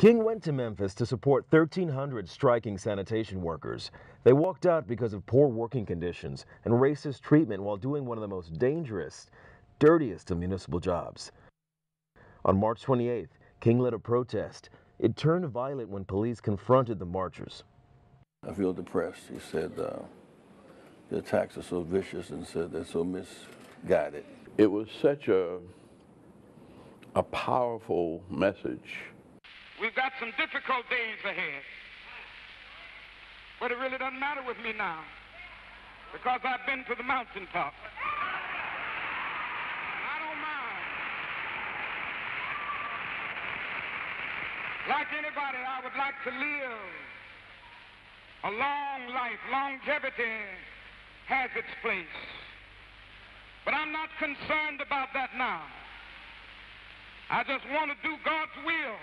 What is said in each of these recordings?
King went to Memphis to support 1,300 striking sanitation workers. They walked out because of poor working conditions and racist treatment while doing one of the most dangerous, dirtiest of municipal jobs. On March 28th, King led a protest. It turned violent when police confronted the marchers. I feel depressed. He said the attacks are so vicious and said they're so misguided. It was such a powerful message. We've got some difficult days ahead, but it really doesn't matter with me now because I've been to the mountaintop. I don't mind. Like anybody, I would like to live a long life. Longevity has its place, but I'm not concerned about that now. I just want to do God's will.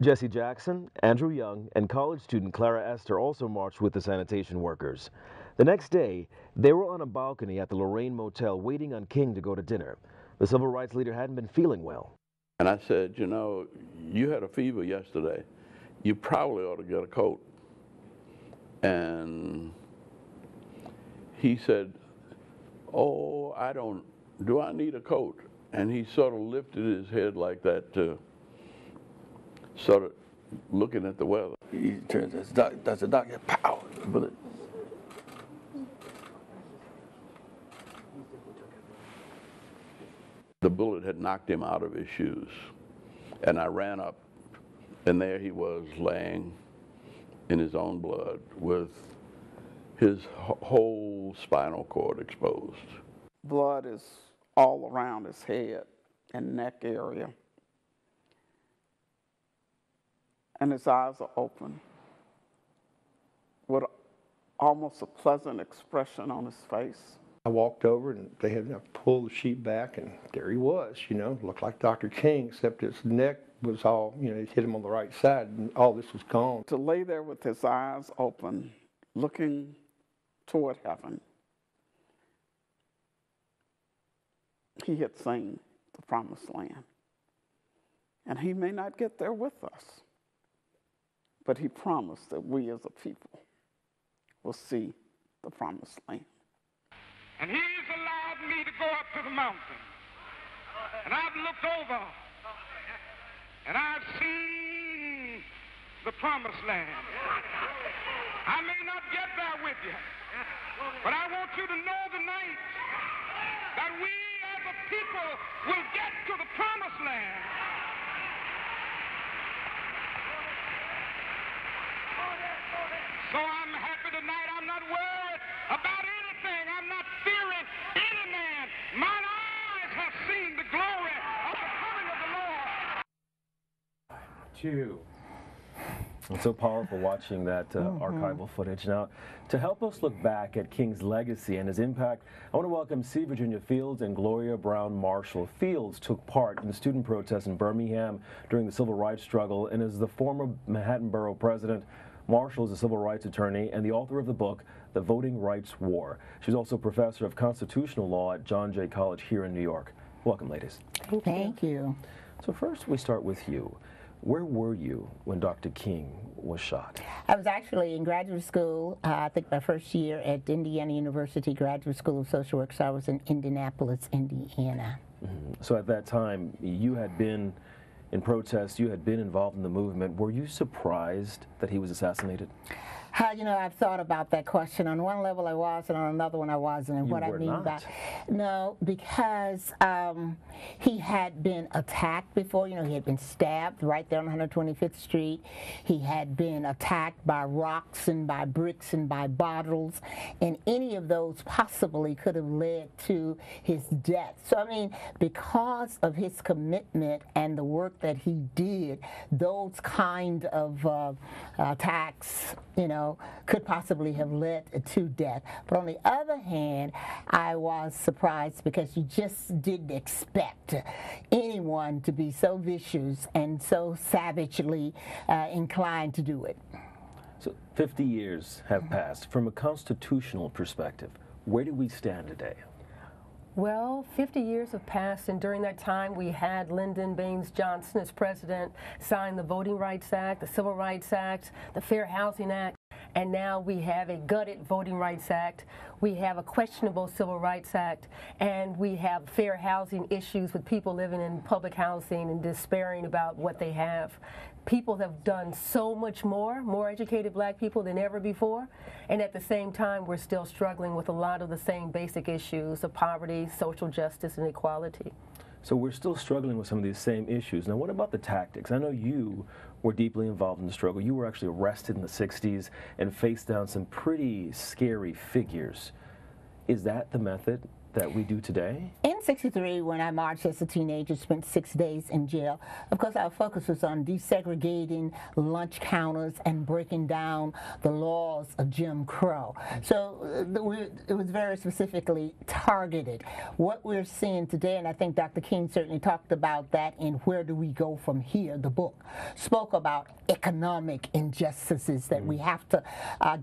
Jesse Jackson, Andrew Young, and college student Clara Esther also marched with the sanitation workers. The next day, they were on a balcony at the Lorraine Motel waiting on King to go to dinner. The civil rights leader hadn't been feeling well. And I said, you know, you had a fever yesterday. You probably ought to get a coat. And he said, oh, do I need a coat? And he sort of lifted his head like that to sort of looking at the weather. He turns, that's the doctor, pow, bullet. The bullet had knocked him out of his shoes. And I ran up, and there he was laying in his own blood with his whole spinal cord exposed. Blood is all around his head and neck area. And his eyes are open with almost a pleasant expression on his face. I walked over and they had to pull the sheet back, and there he was, you know, looked like Dr. King, except his neck was all, you know, it hit him on the right side and all this was gone. To lay there with his eyes open, looking toward heaven, he had seen the promised land. And he may not get there with us, but he promised that we as a people will see the promised land. And he's allowed me to go up to the mountain. And I've looked over and I've seen the promised land. I may not get there with you, but I want you to know tonight that we as a people will get to the promised land. So I'm happy tonight. I'm not worried about anything. I'm not fearing any man. Mine eyes have seen the glory of the coming of the Lord. It's so powerful watching that archival footage. Now, to help us look back at King's legacy and his impact, I want to welcome C.Virginia Fields and Gloria Browne-Marshall. Fields took part in the student protests in Birmingham during the civil rights struggle and is the former Manhattan Borough president. Marshall is a civil rights attorney and the author of the book, The Voting Rights War. She's also professor of constitutional law at John Jay College here in New York. Welcome, ladies. Thank you. So first, we start with you. Where were you when Dr. King was shot? I was actually in graduate school, I think my first year at Indiana University Graduate School of Social Work, so I was in Indianapolis, Indiana. So at that time, you had been in protest, you had been involved in the movement. Were you surprised that he was assassinated? You know, I've thought about that question. On one level I was, and on another one I wasn't. And You what I were mean not. by no, because he had been attacked before. You know, he had been stabbed right there on 125th Street. He had been attacked by rocks and by bricks and by bottles, and any of those possibly could have led to his death. So I mean, because of his commitment and the work that he did, those kind of attacks, you know, could possibly have led to death. But on the other hand, I was surprised because you just didn't expect anyone to be so vicious and so savagely inclined to do it. So 50 years have passed. From a constitutional perspective, where do we stand today? Well, 50 years have passed, and during that time, we had Lyndon Baines Johnson as president, sign the Voting Rights Act, the Civil Rights Act, the Fair Housing Act, and now we have a gutted Voting Rights Act. We have a questionable Civil Rights Act, and we have fair housing issues with people living in public housing and despairing about what they have. People have done so much more educated black people than ever before, and at the same time we're still struggling with a lot of the same basic issues of poverty, social justice, and equality. So we're still struggling with some of these same issues. Now what about the tactics? I know you were deeply involved in the struggle. You were actually arrested in the 60s and faced down some pretty scary figures. Is that the method that we do today? In '63, when I marched as a teenager, spent 6 days in jail. Of course, our focus was on desegregating lunch counters and breaking down the laws of Jim Crow. So it was very specifically targeted. What we're seeing today, and I think Dr. King certainly talked about that in Where Do We Go From Here, the book, spoke about economic injustices that we have to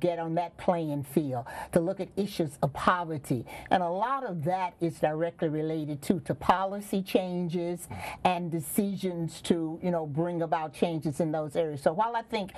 get on that playing field, to look at issues of poverty. And a lot of that is directly related to policy changes and decisions to, bring about changes in those areas. So while I think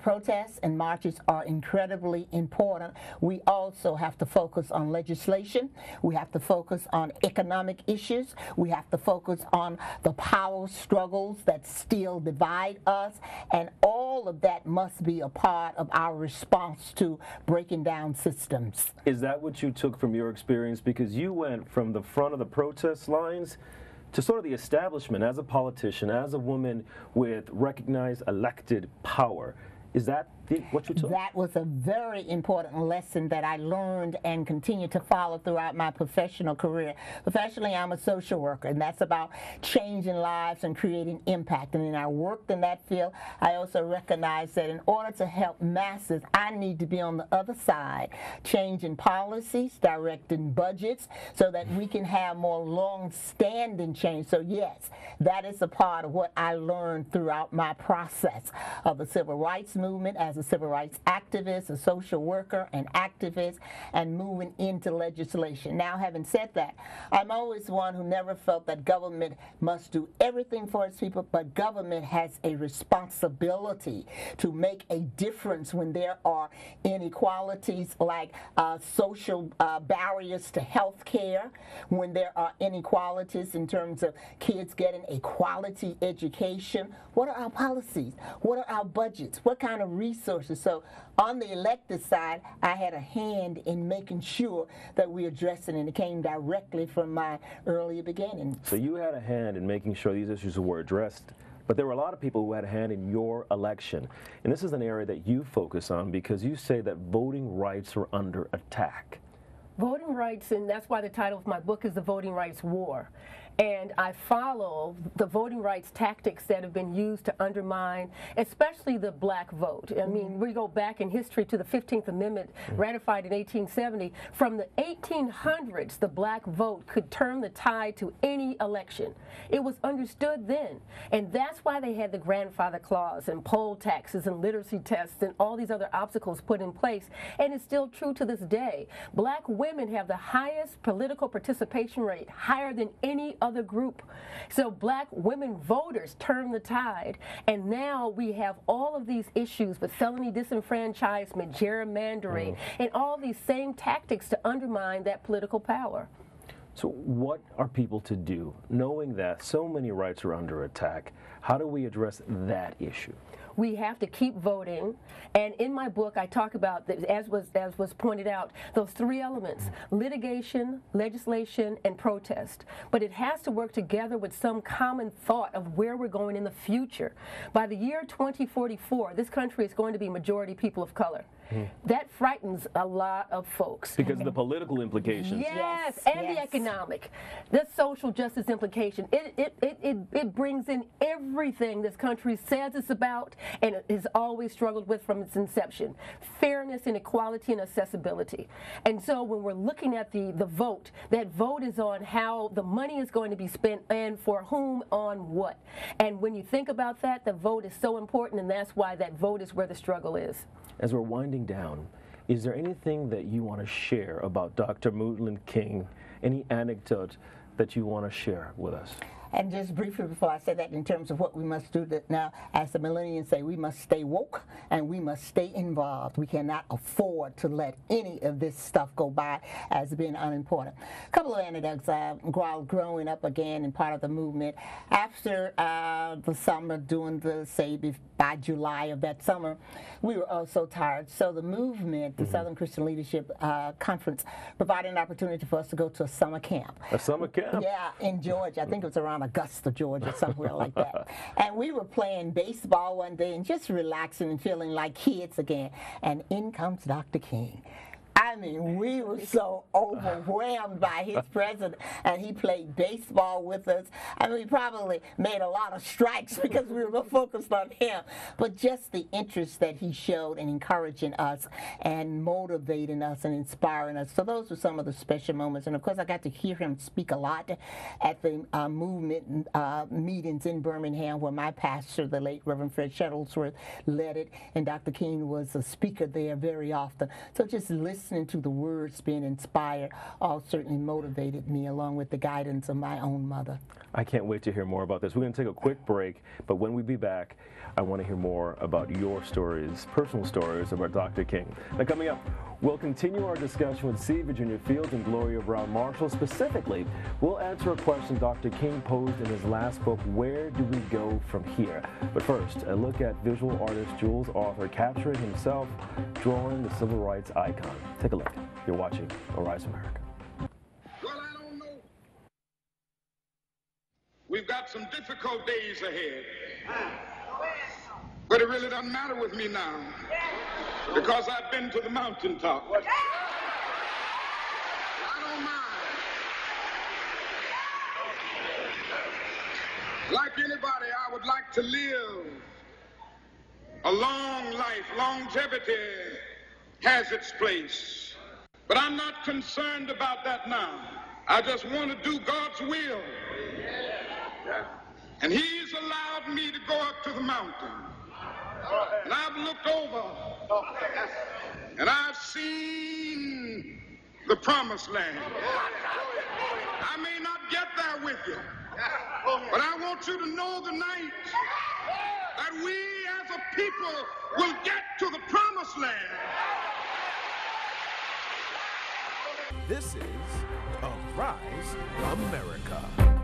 protests and marches are incredibly important, we also have to focus on legislation. We have to focus on economic issues. We have to focus on the power struggles that still divide us, and all of that must be a part of our response to breaking down systems. Is that what you took from your experience? Because you went from the front of the protest lines to sort of the establishment as a politician, as a woman with recognized elected power. Is that what you took? That was a very important lesson that I learned and continue to follow throughout my professional career. Professionally, I'm a social worker, and that's about changing lives and creating impact. And when I worked in that field, I also recognized that in order to help masses, I need to be on the other side, changing policies, directing budgets, so that we can have more long-standing change. So yes, that is a part of what I learned throughout my process of the civil rights movement as a civil rights activist, a social worker, an activist, and moving into legislation. Now, having said that, I'm always one who never felt that government must do everything for its people, but government has a responsibility to make a difference when there are inequalities like social barriers to health care, when there are inequalities in terms of kids getting a quality education. What are our policies? What are our budgets? What kind of resources? So on the elected side, I had a hand in making sure that we addressed it, and it came directly from my earlier beginnings. So you had a hand in making sure these issues were addressed, but there were a lot of people who had a hand in your election. And this is an area that you focus on because you say that voting rights are under attack. Voting rights, and that's why the title of my book is The Voting Rights War. And I follow the voting rights tactics that have been used to undermine, especially the black vote. I mean, we go back in history to the 15th Amendment, ratified in 1870. From the 1800s, the black vote could turn the tide to any election. It was understood then. And that's why they had the grandfather clause and poll taxes and literacy tests and all these other obstacles put in place. And it's still true to this day. Black women have the highest political participation rate, higher than any other group. So black women voters turn the tide, and now we have all of these issues with felony disenfranchisement, gerrymandering, and all these same tactics to undermine that political power. So what are people to do, knowing that so many rights are under attack? How do we address that issue? We have to keep voting, and in my book I talk about, as was pointed out, those three elements: litigation, legislation, and protest. But it has to work together with some common thought of where we're going in the future. By the year 2044, this country is going to be majority people of color. That frightens a lot of folks. Because of the political implications. Yes, and the economic, the social justice implication. It brings in everything this country says it's about and it has always struggled with from its inception: fairness and equality and accessibility. And so when we're looking at the vote, that vote is on how the money is going to be spent and for whom on what. And when you think about that, the vote is so important, and that's why that vote is where the struggle is. As we're winding down, is there anything that you want to share about Dr. King any anecdote that you want to share with us? And just briefly before I say that, in terms of what we must do now, as the millennials say, we must stay woke and we must stay involved. We cannot afford to let any of this stuff go by as being unimportant. A couple of anecdotes. While growing up again and part of the movement, after the summer, during the, say, by July of that summer, we were all so tired. So the movement, the Southern Christian Leadership Conference, provided an opportunity for us to go to a summer camp. A summer camp? Yeah, in Georgia. I think it was around Augusta, Georgia, somewhere like that. And we were playing baseball one day and just relaxing and feeling like kids again. And in comes Dr. King. I mean, we were so overwhelmed by his presence, and he played baseball with us. I mean, we probably made a lot of strikes because we were focused on him, but just the interest that he showed in encouraging us and motivating us and inspiring us. So those were some of the special moments. And of course, I got to hear him speak a lot at the movement meetings in Birmingham, where my pastor, the late Reverend Fred Shuttlesworth, led it, and Dr. King was a speaker there very often. So just listening to the words, being inspired, all certainly motivated me, along with the guidance of my own mother. I can't wait to hear more about this. We're going to take a quick break, but when we be back, I want to hear more about your stories, personal stories about Dr. King. Now, coming up, we'll continue our discussion with C.Virginia Fields and Gloria Browne-Marshall. Specifically, we'll answer a question Dr. King posed in his last book, Where Do We Go From Here? But first, a look at visual artist Jules Arthur capturing himself, drawing the civil rights icon. Take a look. You're watching Arise America. Well, I don't know. We've got some difficult days ahead. But it really doesn't matter with me now, because I've been to the mountaintop. I don't mind. Like anybody, I would like to live a long life. Longevity has its place. But I'm not concerned about that now. I just want to do God's will. And He's allowed me to go up to the mountain. And I've looked over, and I've seen the promised land. I may not get there with you, but I want you to know tonight that we as a people will get to the promised land. This is Arise America.